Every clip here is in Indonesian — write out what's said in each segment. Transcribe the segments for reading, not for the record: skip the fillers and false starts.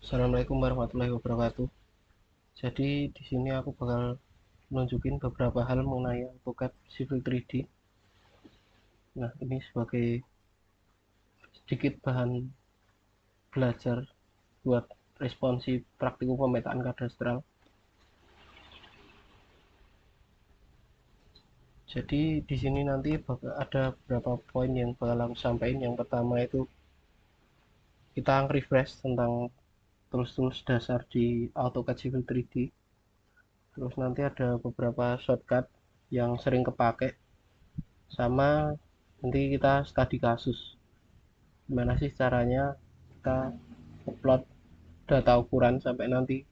Assalamualaikum warahmatullahi wabarakatuh. Jadi di sini aku bakal nunjukin beberapa hal mengenai AutoCAD Civil 3D. Nah, ini sebagai sedikit bahan belajar buat responsi praktikum pemetaan kadastral. Jadi di sini nanti bakal ada beberapa poin yang bakal aku sampaikan. Yang pertama itu kita refresh tentang tools-tools dasar di AutoCAD Civil 3D. Terus nanti ada beberapa shortcut yang sering kepake, sama nanti kita studi kasus gimana sih caranya kita upload data ukuran sampai nanti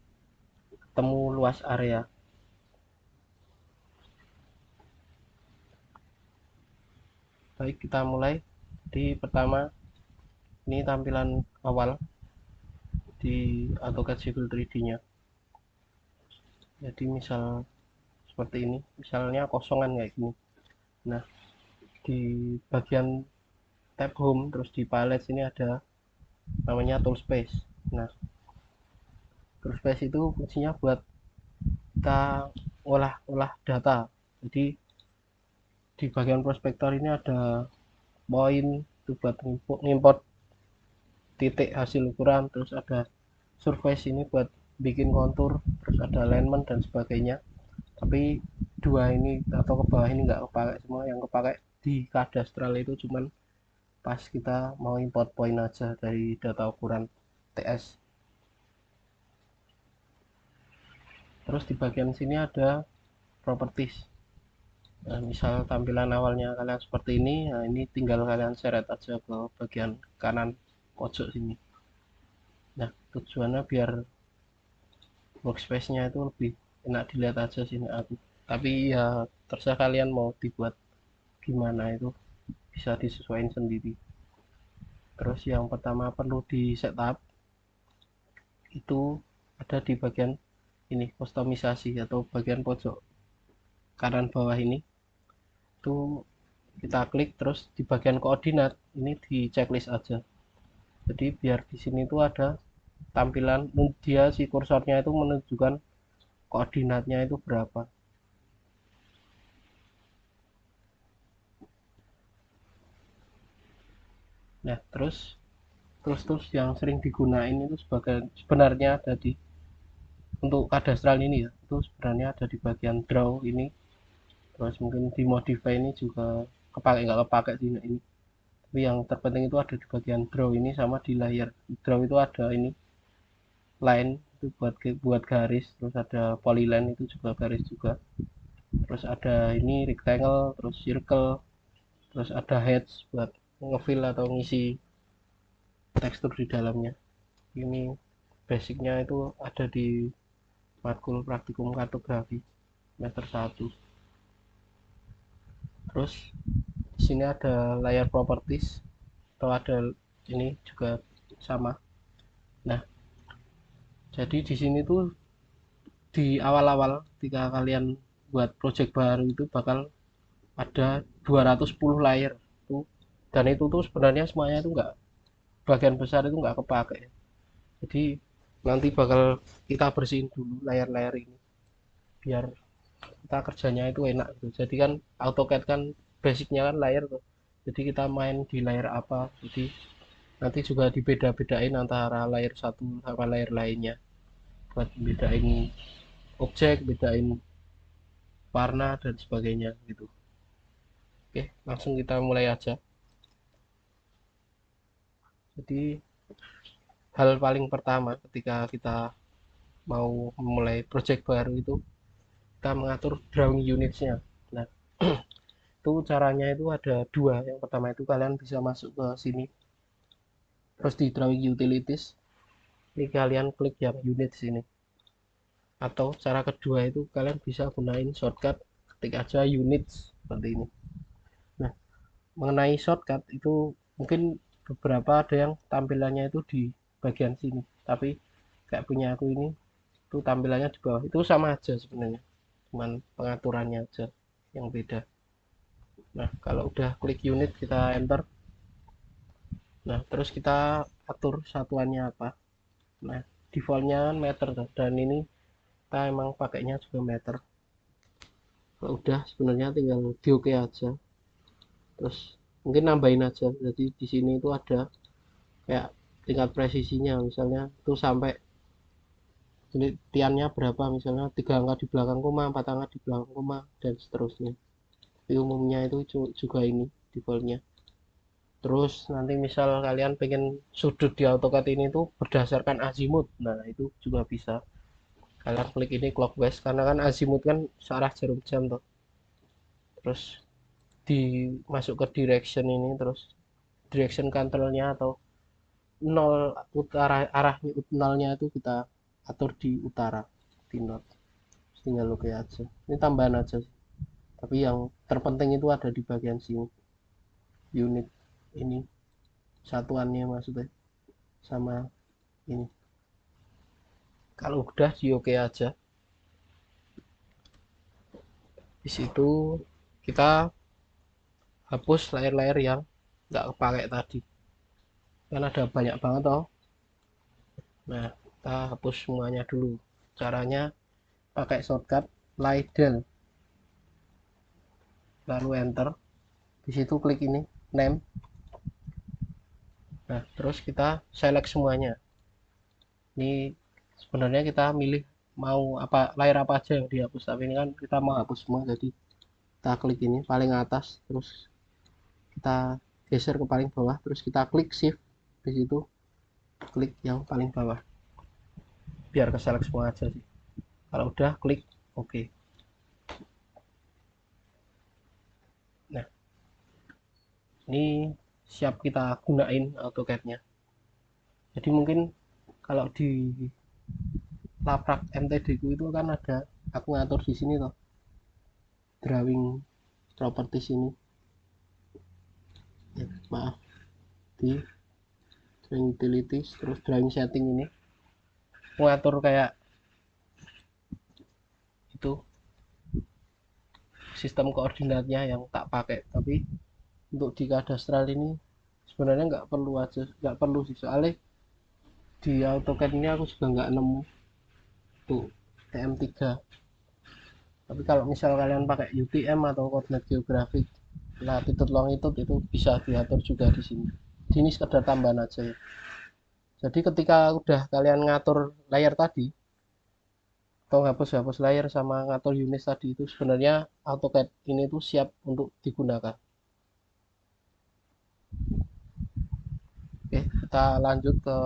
ketemu luas area. Baik, kita mulai. Di pertama, ini tampilan awal di AutoCAD Civil 3D nya. Jadi misal seperti ini, misalnya kosongan kayak gini. Nah, di bagian tab home terus di palette sini ada namanya tool space. Nah, tool space itu fungsinya buat kita olah data. Jadi di bagian prospektor ini ada poin itu buat ngimport titik hasil ukuran, terus ada surface ini buat bikin kontur, terus ada alignment dan sebagainya. Tapi dua ini atau ke bawah ini nggak kepakai semua. Yang kepakai di kadastral itu cuman pas kita mau import poin aja dari data ukuran TS. Terus di bagian sini ada properties. Nah, misal tampilan awalnya kalian seperti ini, nah ini tinggal kalian seret aja ke bagian kanan pojok sini. Nah, tujuannya biar workspace-nya itu lebih enak dilihat aja sih aku. Tapi ya terserah kalian mau dibuat gimana, itu bisa disesuaikan sendiri. Terus yang pertama perlu di setup itu ada di bagian ini, kustomisasi atau bagian pojok kanan bawah ini. Itu kita klik, terus di bagian koordinat ini di checklist aja. Jadi biar di sini tuh ada tampilan dia si kursornya itu menunjukkan koordinatnya itu berapa. Nah, terus yang sering digunain itu sebagai sebenarnya ada di untuk kadastral ini ya, itu sebenarnya ada di bagian draw ini. Terus mungkin di modify ini juga kepake nggak kepake sih ini. Tapi yang terpenting itu ada di bagian draw ini sama di layer. Draw itu ada ini line itu buat garis, terus ada polyline itu juga garis juga. Terus ada ini rectangle, terus circle, terus ada heads buat ngefill atau ngisi tekstur di dalamnya. Ini basicnya itu ada di matkul praktikum kartografi semester 1. Terus di sini ada layar properties atau ada ini juga sama. Nah, jadi di sini tuh di awal-awal ketika kalian buat project baru itu bakal ada 210 layer tuh, dan itu tuh sebenarnya semuanya itu enggak, bagian besar itu enggak kepake. Jadi nanti bakal kita bersihin dulu layar-layar ini biar kita kerjanya itu enak gitu. Jadi kan AutoCAD kan basicnya kan layer tuh. Jadi kita main di layer apa. Jadi nanti juga dibeda-bedain antara layer satu sama layer lainnya buat bedain objek, bedain warna dan sebagainya gitu. Oke, langsung kita mulai aja. Jadi hal paling pertama ketika kita mau memulai project baru itu kita mengatur drawing unitsnya. Nah, itu caranya itu ada dua. Yang pertama itu kalian bisa masuk ke sini, terus di drawing utilities ini kalian klik yang unit sini. Atau cara kedua itu kalian bisa gunain shortcut, ketik aja units seperti ini. Nah, mengenai shortcut itu mungkin beberapa ada yang tampilannya itu di bagian sini, tapi kayak punya aku ini itu tampilannya di bawah. Itu sama aja sebenarnya, cuman pengaturannya aja yang beda. Nah, kalau udah klik unit kita enter. Nah, terus kita atur satuannya apa. Nah, defaultnya kan meter dan ini kita emang pakainya juga meter. Kalau udah sebenarnya tinggal di oke aja, terus mungkin nambahin aja. Jadi di sini itu ada kayak tingkat presisinya, misalnya itu sampai penelitiannya berapa, misalnya 3 angka di belakang koma, 4 angka di belakang koma, dan seterusnya. Tapi umumnya itu juga ini defaultnya. Terus nanti misal kalian pengen sudut di AutoCAD ini tuh berdasarkan azimut, nah itu juga bisa. Kalian klik ini clockwise karena kan azimut kan searah jarum jam tuh. Terus dimasuk ke direction ini, terus direction controlnya atau nol utara, arah nolnya itu kita atur di utara, di not. Tinggal oke aja. Ini tambahan aja sih. Tapi yang terpenting itu ada di bagian sini, unit ini, satuannya maksudnya, sama ini. Kalau udah di oke aja, di situ kita hapus layer-layer yang nggak kepakai tadi, kan ada banyak banget toh. Nah, kita hapus semuanya dulu. Caranya pakai shortcut Del, lalu enter. Di situ klik ini name. Nah, terus kita select semuanya. Ini sebenarnya kita milih mau apa, layer apa aja yang dihapus, tapi ini kan kita mau hapus semua, jadi kita klik ini paling atas, terus kita geser ke paling bawah, terus kita klik shift, di situ klik yang paling bawah biar ke select semua aja sih. Kalau udah klik oke. Nah, ini siap kita gunain AutoCAD-nya. Jadi mungkin kalau di laprak MTD ku itu kan ada, aku ngatur di sini toh, drawing properties ini, maaf, di drawing utilities, terus drawing setting ini aku ngatur kayak itu sistem koordinatnya yang tak pakai. Tapi untuk di kadastral ini sebenarnya nggak perlu sih, soalnya di AutoCAD ini aku juga nggak nemu tuh TM3. Tapi kalau misal kalian pakai UTM atau koordinat geografik, latitude longitude, itu bisa diatur juga di sini. Ini sekedar tambahan aja ya. Jadi ketika udah kalian ngatur layer tadi atau hapus layer sama ngatur unit tadi, itu sebenarnya AutoCAD ini tuh siap untuk digunakan. Oke, kita lanjut ke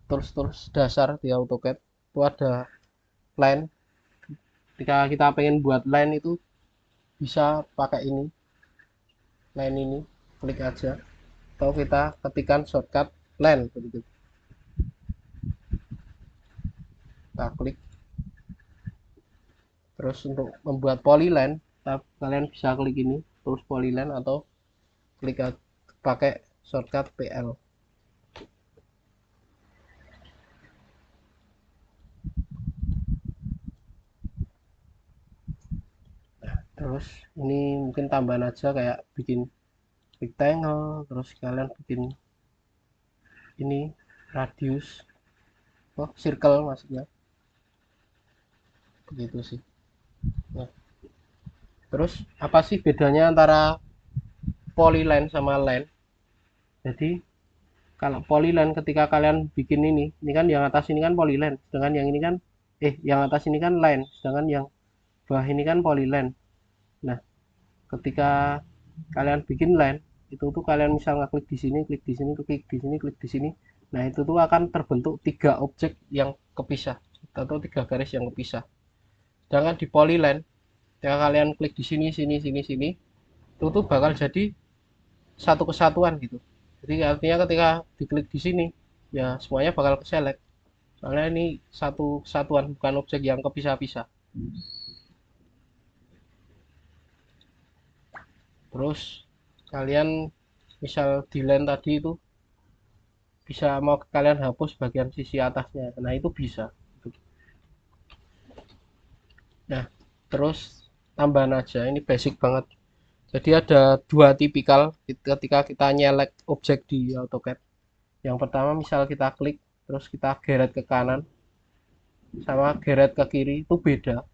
tools-tools dasar di AutoCAD. Itu ada line. Ketika kita pengen buat line itu bisa pakai ini, line ini, klik aja, atau kita ketikkan shortcut line begitu. Kita klik. Terus untuk membuat polyline, kalian bisa klik ini, terus polyline, atau klik pakai shortcut PL. Nah, terus ini mungkin tambahan aja kayak bikin rectangle, terus kalian bikin ini radius, circle maksudnya, begitu sih. Nah, terus apa sih bedanya antara polyline sama line? Jadi kalau polyline, ketika kalian bikin ini kan yang atas ini kan polyline, sedangkan yang ini kan yang atas ini kan line, sedangkan yang bawah ini kan polyline. Nah, ketika kalian bikin line itu tuh kalian misal ngeklik di sini, klik di sini, klik di sini, klik di sini. Nah, itu tuh akan terbentuk 3 objek yang kepisah atau 3 garis yang kepisah. Sedangkan di polyline, ketika kalian klik di sini, sini, sini, sini, itu tuh bakal jadi satu kesatuan gitu. Jadi artinya ketika diklik di sini, ya semuanya bakal ke select. Soalnya ini satu kesatuan, bukan objek yang kepisah-pisah. Terus kalian misal di line tadi itu bisa mau kalian hapus bagian sisi atasnya, nah itu bisa. Nah, terus tambahan aja, ini basic banget. Jadi ada 2 tipikal ketika kita nyelek objek di AutoCAD. Yang pertama misal kita klik terus kita geret ke kanan sama geret ke kiri itu beda.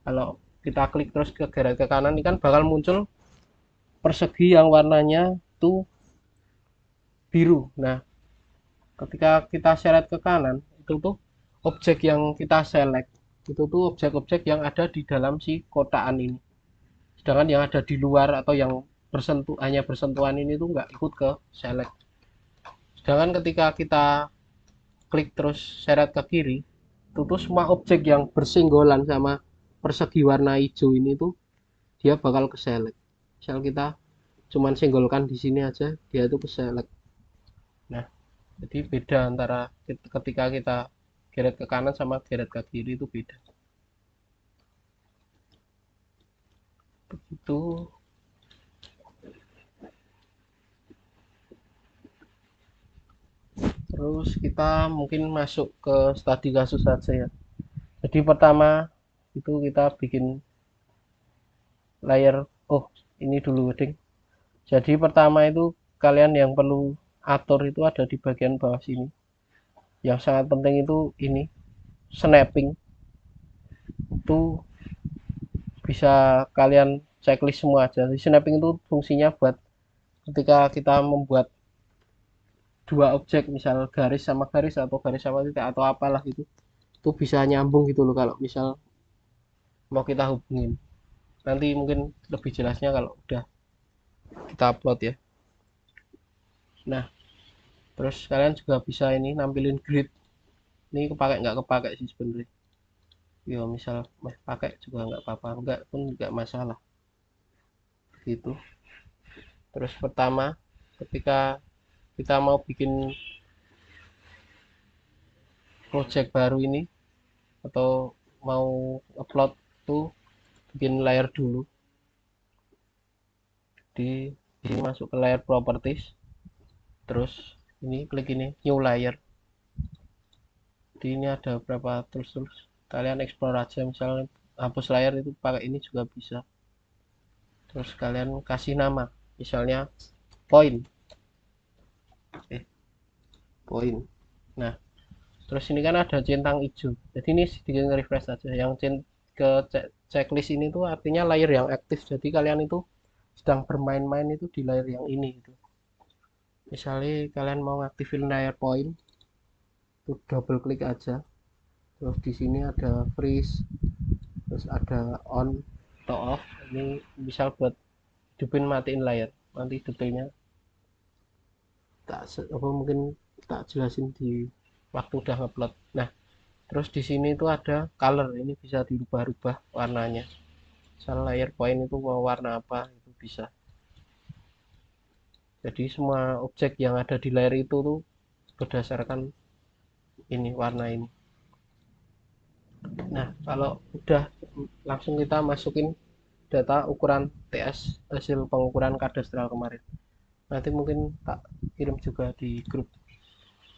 Kalau kita klik terus ke geret ke kanan ini kan bakal muncul persegi yang warnanya itu biru. Nah, ketika kita seret ke kanan itu tuh objek yang kita select itu tuh objek-objek yang ada di dalam si kotaan ini, sedangkan yang ada di luar atau yang hanya bersentuhan ini tuh nggak ikut ke select. Sedangkan ketika kita klik terus seret ke kiri itu tuh semua objek yang bersinggolan sama persegi warna hijau ini tuh dia bakal ke select. Misal kita cuman singgolkan di sini aja dia itu ke select. Nah, jadi beda antara ketika kita geret ke kanan sama geret ke kiri itu beda. Begitu. Terus kita mungkin masuk ke studi kasus saja ya. Jadi pertama itu kita bikin layer. Oh, ini dulu ding. Jadi pertama itu kalian yang perlu atur itu ada di bagian bawah sini. Yang sangat penting itu ini snapping. Itu bisa kalian checklist semua aja. Jadi snapping itu fungsinya buat ketika kita membuat dua objek, misal garis sama garis atau garis sama titik atau apalah itu bisa nyambung gitu loh kalau misal mau kita hubungin. Nanti mungkin lebih jelasnya kalau udah kita upload ya. Nah, terus kalian juga bisa ini nampilin grid. Ini kepake nggak kepake sih sebenarnya. Yo misal pakai juga nggak apa-apa, nggak pun nggak masalah. Gitu. Terus pertama ketika kita mau bikin project baru ini atau mau upload tuh bikin layer dulu. Di sini masuk ke layer properties, terus ini klik ini new layer. Di ini ada beberapa tools, kalian explore aja, misalnya hapus layer itu pakai ini juga bisa. Terus kalian kasih nama, misalnya point. Point. Nah, terus ini kan ada centang hijau, jadi ini sedikit refresh saja. Yang ke checklist ini tuh artinya layer yang aktif, jadi kalian itu sedang bermain-main itu di layer yang ini gitu. Misalnya kalian mau aktifin layer point, tuh double klik aja, terus di sini ada freeze, terus ada on atau off. Ini misal buat hidupin matiin layar, nanti detailnya tak apa mungkin tak jelasin di waktu udah ngupload. Nah, terus di sini itu ada color, ini bisa dirubah-rubah warnanya. Misal layer point itu mau warna apa itu bisa. Jadi semua objek yang ada di layer itu tuh berdasarkan ini warna ini. Nah, kalau udah langsung kita masukin data ukuran TS, hasil pengukuran kadastral kemarin. Nanti mungkin tak kirim juga di grup.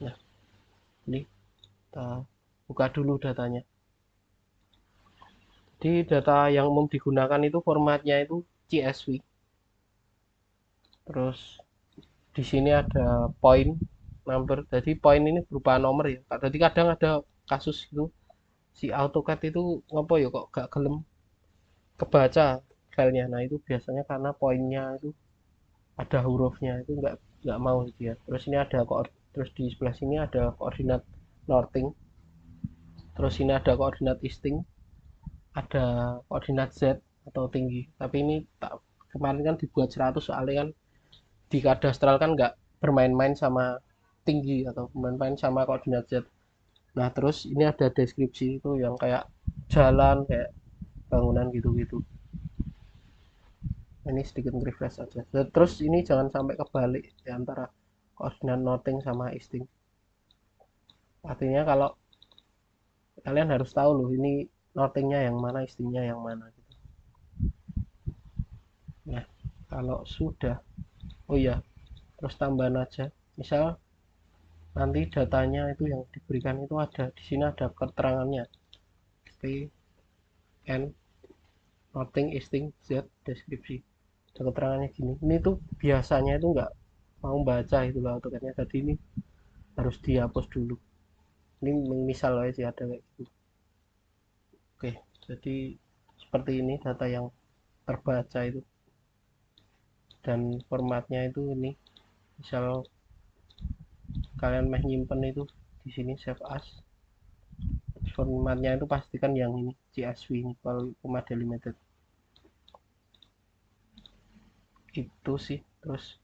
Nah, ini kita buka dulu datanya. Jadi data yang umum digunakan itu formatnya itu CSV. Terus di sini ada point number. Jadi point ini berupa nomor ya. Jadi kadang ada kasus itu si AutoCAD itu ngopo ya kok gak gelem kebaca filenya. Nah, itu biasanya karena poinnya itu ada hurufnya itu nggak mau dia. Terus ini ada terus di sebelah sini ada koordinat northing. Terus ini ada koordinat easting, ada koordinat Z atau tinggi. Tapi ini tak kemarin kan dibuat 100 soalnya kan di kadastral kan nggak bermain-main sama tinggi atau bermain-main sama koordinat Z. Nah, terus ini ada deskripsi itu yang kayak jalan, kayak bangunan gitu-gitu. Ini sedikit refresh aja. Terus ini jangan sampai kebalik di antara koordinat northing sama easting. Artinya kalau kalian harus tahu loh ini northingnya yang mana, eastingnya yang mana gitu. Nah, kalau sudah, oh iya, terus tambahan aja. Misal nanti datanya itu yang diberikan itu ada di sini ada keterangannya P N northing easting Z deskripsi, ada keterangannya gini. Ini tuh biasanya itu nggak mau baca itu lah AutoCAD-nya, jadi ini harus dihapus dulu. Ini misal aja ada kayak gitu. Oke, jadi seperti ini data yang terbaca itu, dan formatnya itu ini, misal kalian mau nyimpen itu di sini save as, formatnya itu pastikan yang ini CSV ini kalau Puma Delimited itu sih. Terus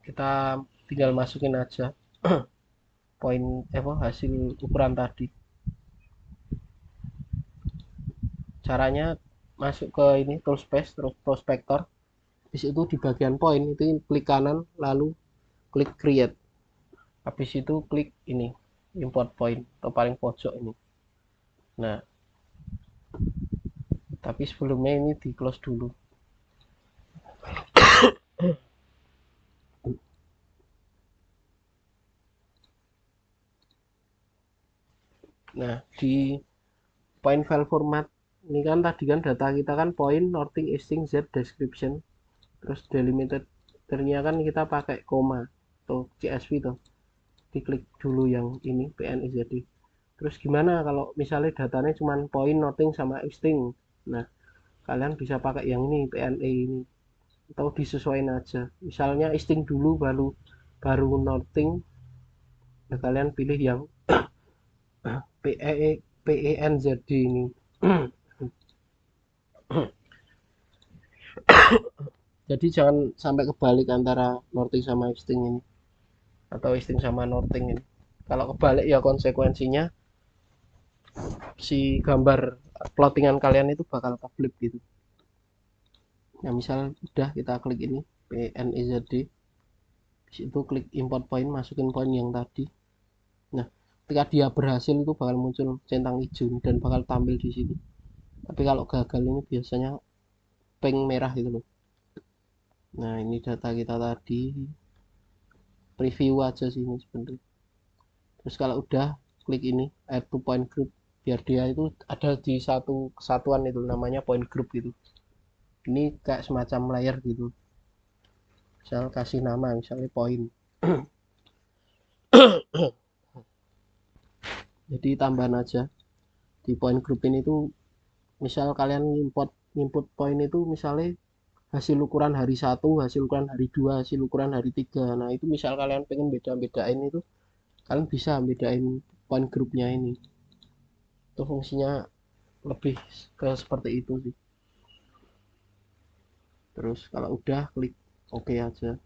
kita tinggal masukin aja poin hasil ukuran tadi. Caranya masuk ke ini toolspace, terus prospector, di situ di bagian poin itu klik kanan lalu klik create, habis itu klik ini import point atau paling pojok ini. Nah, tapi sebelumnya ini di close dulu. Nah, di point file format ini kan tadi kan data kita kan point, northing, easting, z, description, terus delimiternya kan kita pakai koma atau CSV tuh. Diklik dulu yang ini PNIZD. Terus gimana kalau misalnya datanya cuma point, northing, sama easting? Nah, kalian bisa pakai yang ini PNE ini, atau disesuaikan aja. Misalnya easting dulu baru northing. Nah, kalian pilih yang PENZD ini. Jadi jangan sampai kebalik antara northing sama easting ini, atau easting sama northing ini. Kalau kebalik ya konsekuensinya si gambar plottingan kalian itu bakal keflip gitu. Nah, misal udah kita klik ini PNIZD, di situ klik import point, masukin point yang tadi. Nah, ketika dia berhasil itu bakal muncul centang hijau dan bakal tampil di sini. Tapi kalau gagal ini biasanya pink merah gitu loh. Nah, ini data kita tadi, preview aja sih ini sebenarnya. Terus kalau udah klik ini add to point group, biar dia itu ada di satu kesatuan itu namanya point group gitu. Ini kayak semacam layer gitu. Misal kasih nama misalnya point. Jadi tambahan aja di point group ini tuh, misal kalian input point itu misalnya hasil ukuran hari 1, hasil ukuran hari 2, hasil ukuran hari 3. Nah, itu misal kalian pengen beda-bedain itu, kalian bisa bedain point groupnya ini. Itu fungsinya lebih ke seperti itu sih. Terus kalau udah klik OK aja.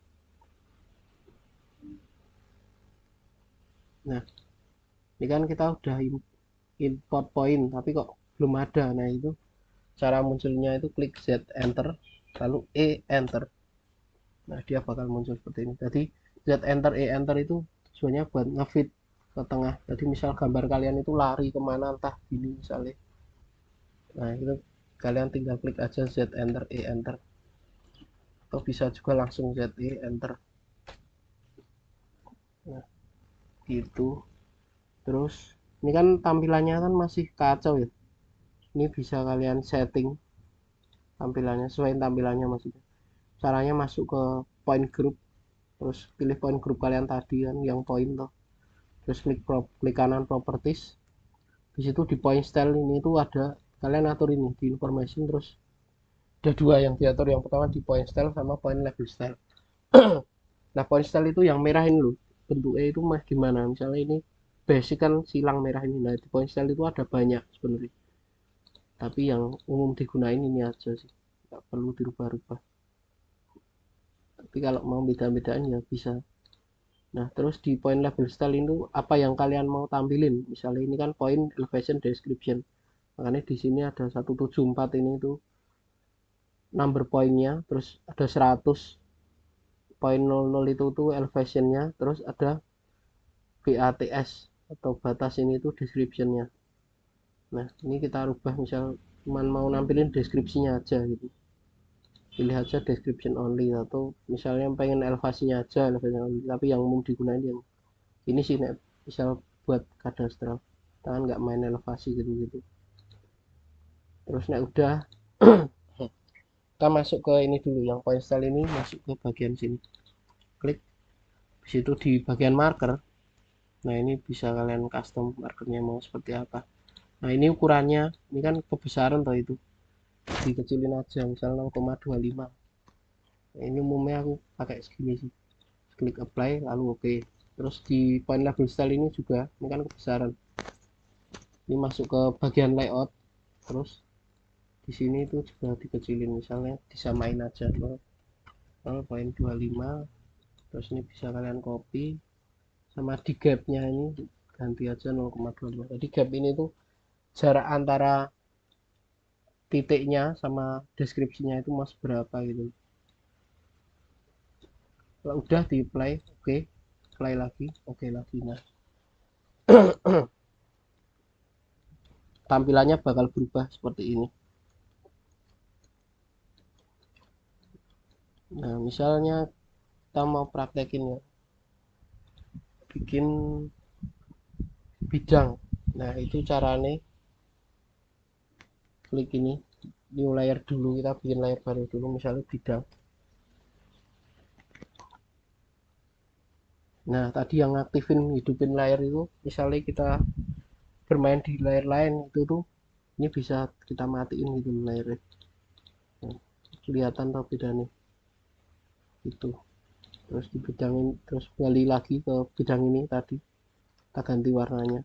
Nah, ini kan kita udah import point tapi kok belum ada. Nah, itu cara munculnya itu klik Z enter lalu E enter. Nah, dia bakal muncul seperti ini. Jadi Z enter E enter itu tujuannya buat ngefit ke tengah. Jadi misal gambar kalian itu lari kemana entah gini misalnya. Nah, itu kalian tinggal klik aja Z enter E enter, atau bisa juga langsung Z E enter. Nah, gitu. Terus ini kan tampilannya kan masih kacau ya. Ini bisa kalian setting tampilannya sesuai tampilannya maksudnya. Caranya masuk ke point group, terus pilih point group kalian tadi kan yang point tuh. Terus klik kanan properties. Di situ di point style ini tuh ada, kalian atur ini di information, terus ada dua yang diatur. Yang pertama di point style sama point label style. Nah, point style itu yang merah ini loh, bentuknya itu mah gimana. Misalnya ini basic kan silang merah ini. Nah, di point style itu ada banyak sebenarnya, tapi yang umum digunain ini aja sih, nggak perlu dirubah-rubah. Tapi kalau mau beda-bedaan ya bisa. Nah, terus di point label style itu apa yang kalian mau tampilin. Misalnya ini kan point elevation description, makanya di sini ada 174 ini tuh number pointnya, terus ada 100 poin 00 itu tuh elevationnya, terus ada BATS atau batas ini tuh descriptionnya. Nah, ini kita rubah, misal cuman mau nampilin deskripsinya aja gitu, pilih aja description only, atau misalnya pengen elevasinya aja elevation only, tapi yang umum digunakan yang ini sih misal buat kadastral, tangan nggak main elevasi gitu-gitu. Terus udah kita masuk ke ini dulu, yang point style ini masuk ke bagian sini, klik di situ di bagian marker. Nah ini bisa kalian custom markernya mau seperti apa. Nah ini ukurannya, ini kan kebesaran toh, itu dikecilin aja misal 0,25. Nah, ini umumnya aku pakai segini sih, klik apply lalu oke. Terus di point label style ini juga, ini kan kebesaran, ini masuk ke bagian layout, terus di sini itu juga dikecilin, misalnya disamain aja 0,25. Terus ini bisa kalian copy, sama di gapnya ini ganti aja 0,25. Jadi gap ini tuh jarak antara titiknya sama deskripsinya itu mas berapa gitu. Kalau udah di apply oke, apply lagi oke lagi. Nah tampilannya bakal berubah seperti ini. Nah misalnya kita mau praktekin ya, bikin bidang. Nah itu caranya, klik ini new layer dulu, kita bikin layer baru dulu misalnya bidang. Nah tadi yang aktifin hidupin layer itu, misalnya kita bermain di layer lain itu tuh, ini bisa kita matiin gitu layernya. Nah, kelihatan tau bedanya itu. Terus di bidang ini, terus kembali lagi ke bidang ini tadi, kita ganti warnanya,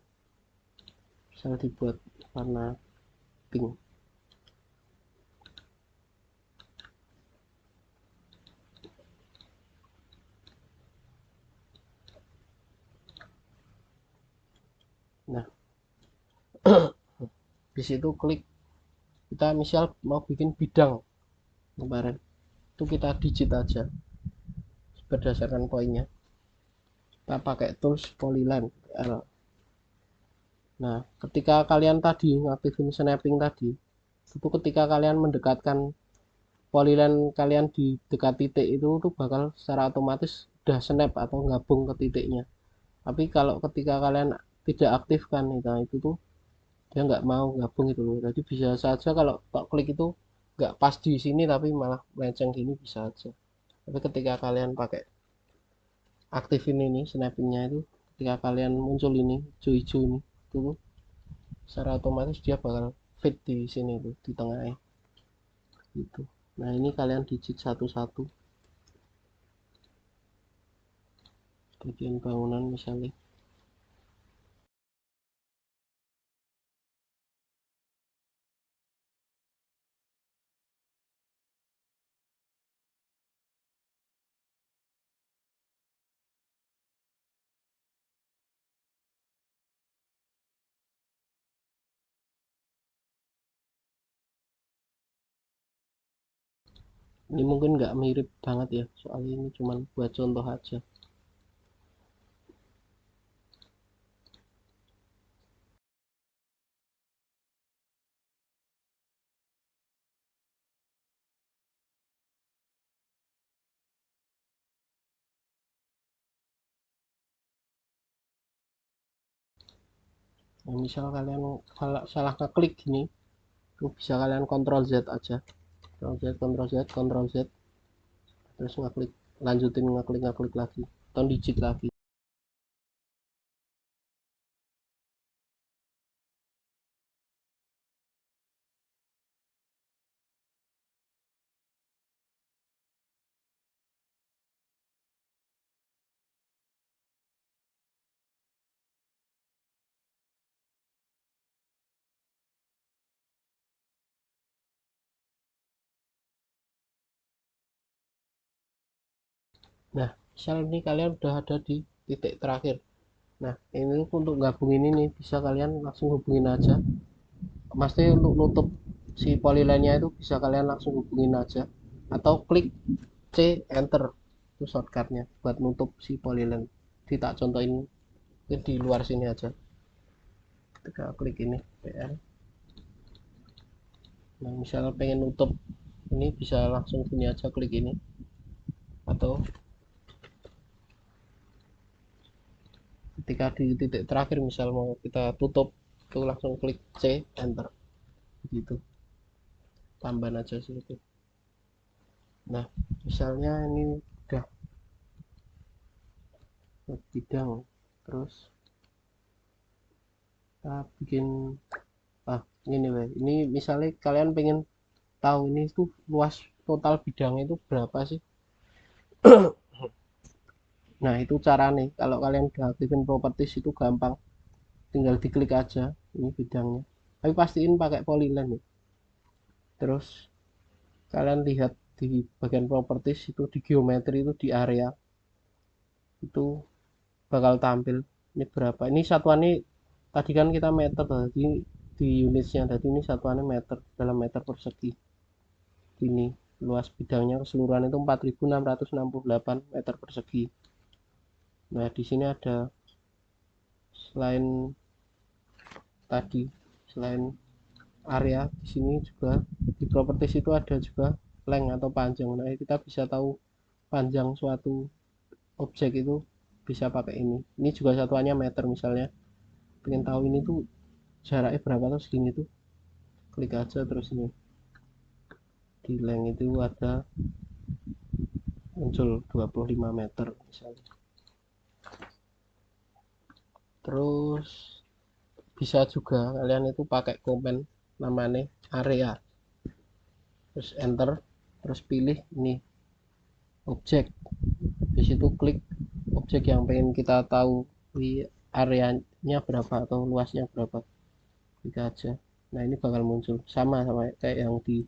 misal dibuat warna pink. Nah di situ klik, kita misal mau bikin bidang kemarin itu, kita digit aja berdasarkan poinnya, kita pakai tools polyline L. Nah ketika kalian tadi ngaktifin snapping tadi, itu ketika kalian mendekatkan polyline kalian di dekat titik itu tuh bakal secara otomatis udah snap atau gabung ke titiknya. Tapi kalau ketika kalian tidak aktifkan itu tuh dia nggak mau gabung itu loh. Jadi bisa saja kalau tak klik itu nggak pas di sini tapi malah melenceng gini, bisa aja. Tapi ketika kalian pakai aktifin ini snappingnya itu, ketika kalian muncul ini hijau-hijau ini itu secara otomatis dia bakal fit di sini tuh di tengahnya gitu. Nah ini kalian digit satu-satu bagian bangunan misalnya. Ini mungkin nggak mirip banget ya, soalnya ini cuman buat contoh aja. Nah, misal kalian salah ngeklik gini, itu bisa kalian Ctrl Z aja, Ctrl Z Ctrl Z Ctrl Z, terus ngeklik, lanjutin ngeklik ngeklik lagi atau digit lagi. Nah misal ini kalian udah ada di titik terakhir. Nah ini untuk gabungin ini bisa kalian langsung hubungin aja, maksudnya untuk nutup si polyline-nya itu bisa kalian langsung hubungin aja, atau klik C enter, itu shortcutnya buat nutup si polyline. Jadi tak contohin di luar sini aja, ketika klik ini PL. Nah misalnya pengen nutup ini bisa langsung gini aja, klik ini, atau ketika di titik terakhir misal mau kita tutup itu langsung klik C enter gitu, tambahan aja sih itu. Nah misalnya ini udah bidang, terus kita bikin ini ini misalnya kalian pengen tahu ini tuh luas total bidangnya itu berapa sih. Nah itu cara nih, kalau kalian udah aktifin properties itu gampang, tinggal diklik aja ini bidangnya, tapi pastiin pakai polyline ya. Terus kalian lihat di bagian properties itu, di geometri itu, di area itu bakal tampil ini berapa. Ini satuannya tadi kan kita meter, tadi di unitsnya tadi ini satuannya meter, dalam meter persegi. Ini luas bidangnya keseluruhan itu 4.668 meter persegi. Nah di sini ada, selain tadi, selain area, di sini juga di properties itu ada juga length atau panjang. Nah kita bisa tahu panjang suatu objek itu bisa pakai ini. Ini juga satuannya meter, misalnya pengen tahu ini tuh jaraknya berapa tuh segini tuh, klik aja terus ini di length itu ada muncul 25 meter misalnya. Terus bisa juga kalian itu pakai komen namanya area, terus enter, terus pilih ini objek, di situ klik objek yang pengen kita tahu di areanya berapa atau luasnya berapa, klik aja. Nah ini bakal muncul sama kayak yang di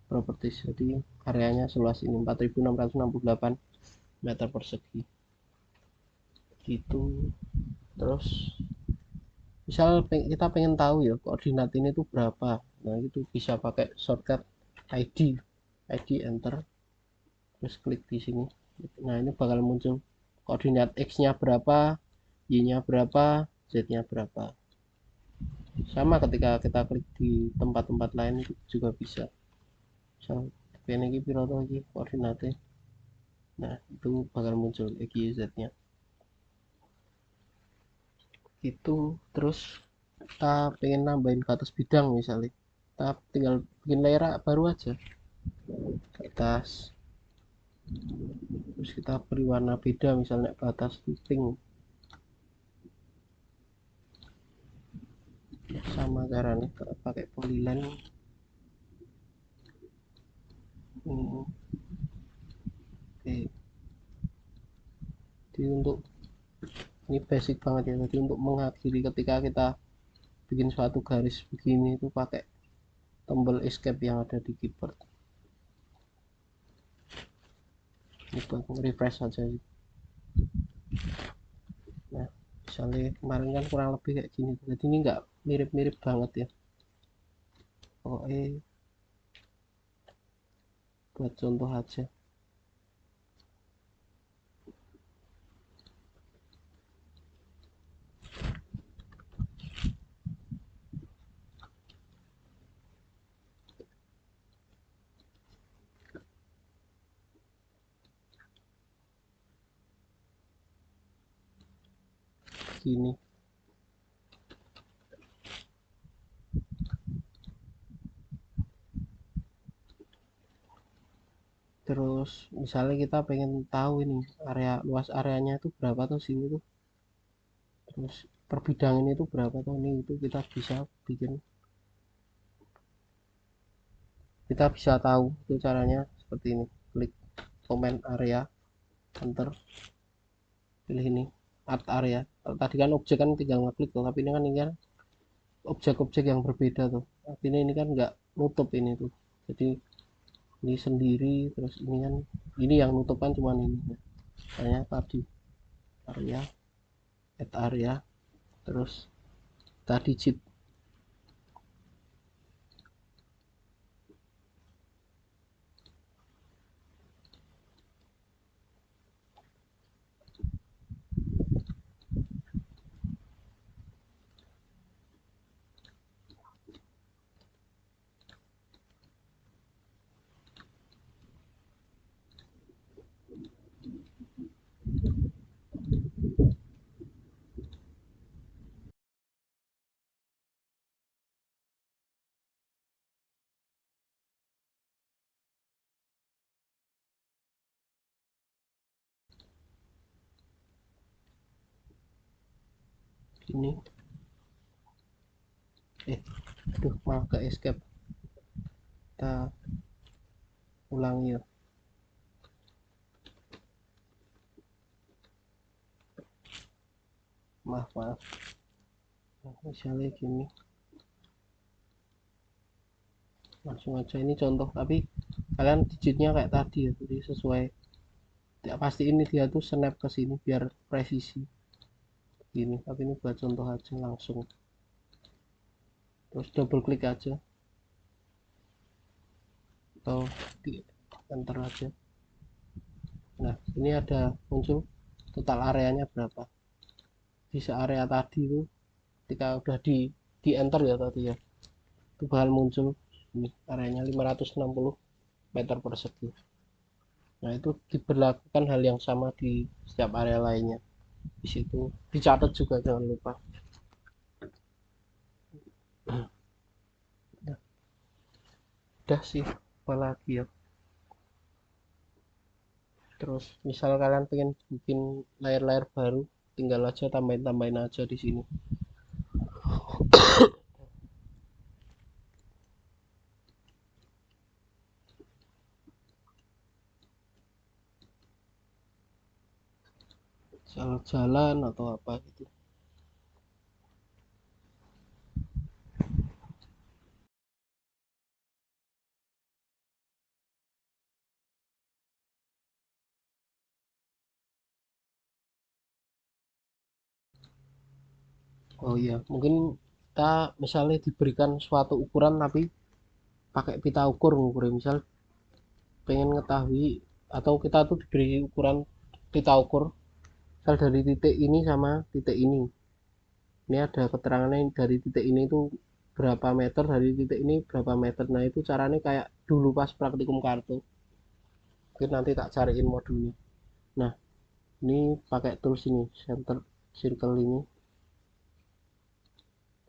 properties, jadi areanya seluas ini 4.668 meter persegi gitu. Terus misal kita pengen tahu ya koordinat ini tuh berapa, nah itu bisa pakai shortcut ID enter, terus klik di sini. Nah ini bakal muncul koordinat X nya berapa, Y nya berapa, Z nya berapa. Sama ketika kita klik di tempat-tempat lain itu juga bisa, misal ini piro lagi koordinatnya, nah itu bakal muncul X Y Z nya itu. Terus kita pengen nambahin ke atas bidang, misalnya kita tinggal bikin layer baru aja ke atas, terus kita beri warna beda, misalnya batas pink, sama caranya pakai polyline. Oke, jadi untuk ini basic banget ya, jadi untuk mengakhiri ketika kita bikin suatu garis begini itu pakai tombol escape yang ada di keyboard. Ini buat refresh aja sih. Nah misalnya kemarin kan kurang lebih kayak gini, jadi ini nggak mirip-mirip banget ya, pokoknya buat contoh aja. Gini, terus misalnya kita pengen tahu ini area, luas areanya itu berapa tuh sini tuh, terus per bidang ini tuh berapa tuh, ini itu kita bisa bikin, kita bisa tahu itu caranya seperti ini. Klik comment area, enter, pilih ini add area. Kalau tadi kan objek kan tinggal ngeklik tuh, tapi ini kan objek-objek yang berbeda tuh, tapi ini kan nggak nutup ini tuh, jadi ini sendiri. Terus ini kan, ini yang nutup kan cuman ini, misalnya tadi area, add area, terus tadi digit. Ini aduh malah ke escape. Kita ulangi ya. Maaf nah, misalnya gini, langsung aja ini contoh, tapi kalian digitnya kayak tadi ya, jadi sesuai. Tidak pasti ini dia tuh snap ke sini biar presisi gini, tapi ini buat contoh aja langsung. Terus double klik aja atau di enter aja. Nah ini ada muncul total areanya berapa di area tadi itu. Ketika udah di enter ya tadi ya, itu bakal muncul ini areanya 560 meter persegi. Nah itu diberlakukan hal yang sama di setiap area lainnya. Di situ dicatat juga, jangan lupa. Nah, udah sih, apalagi ya. Terus misal kalian pengen bikin layar-layar baru, tinggal aja tambahin aja di sini. Jalan atau apa gitu. Oh iya, mungkin kita misalnya diberikan suatu ukuran tapi pakai pita ukur ngukur, misal pengen mengetahui atau kita tuh diberi ukuran pita ukur misal dari titik ini sama titik ini ada keterangannya dari titik ini itu berapa meter, dari titik ini berapa meter. Nah itu caranya kayak dulu pas praktikum kartu, mungkin nanti tak cariin modulnya. Nah ini pakai tools ini, center circle ini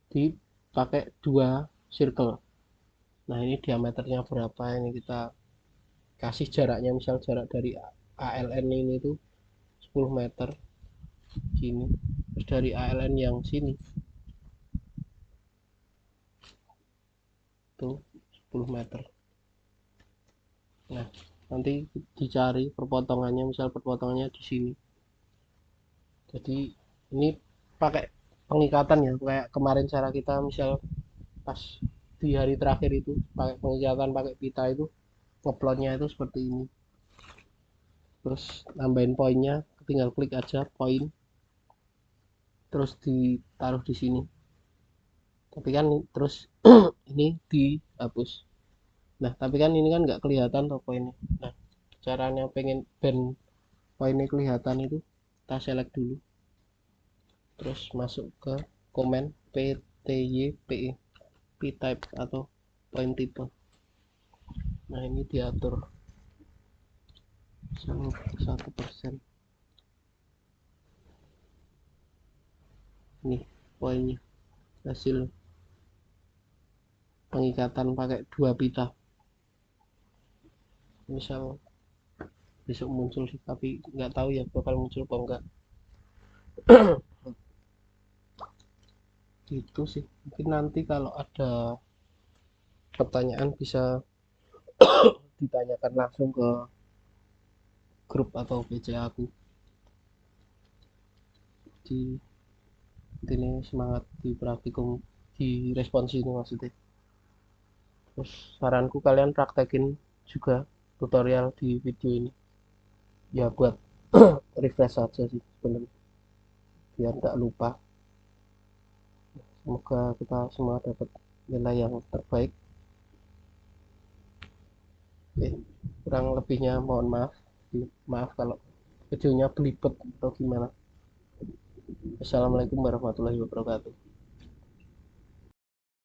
dipakai 2 circle. Nah ini diameternya berapa, ini kita kasih jaraknya, misal jarak dari ALN ini tuh 10 meter gini, terus dari ALN yang sini tuh 10 meter. Nah nanti dicari perpotongannya, misal perpotongannya di sini. Jadi ini pakai pengikatan ya, kayak kemarin cara kita misal pas di hari terakhir itu pakai pengikatan pakai pita itu, ngeplotnya itu seperti ini. Terus nambahin poinnya, tinggal klik aja poin, terus ditaruh di sini. Tapi kan terus ini dihapus. Nah tapi kan ini kan nggak kelihatan tuh poinnya. Nah caranya pengen band poinnya kelihatan itu, kita select dulu, terus masuk ke komen PTYPE, P-type atau point type. Nah ini diatur 1%. Nih poinnya, hasil pengikatan pakai 2 pita. Misal besok muncul sih, tapi nggak tahu ya bakal muncul apa enggak. Gitu sih, mungkin nanti kalau ada pertanyaan bisa ditanyakan langsung ke grup atau PC aku. Di ini semangat di praktikum, di respons ini maksudnya. Terus saranku kalian praktekin juga tutorial di video ini ya, buat refresh saja sih sebenarnya, biar nggak lupa. Semoga kita semua dapat nilai yang terbaik. Oke, kurang lebihnya mohon maaf. Maaf kalau videonya belibet atau gimana. Assalamualaikum warahmatullahi wabarakatuh.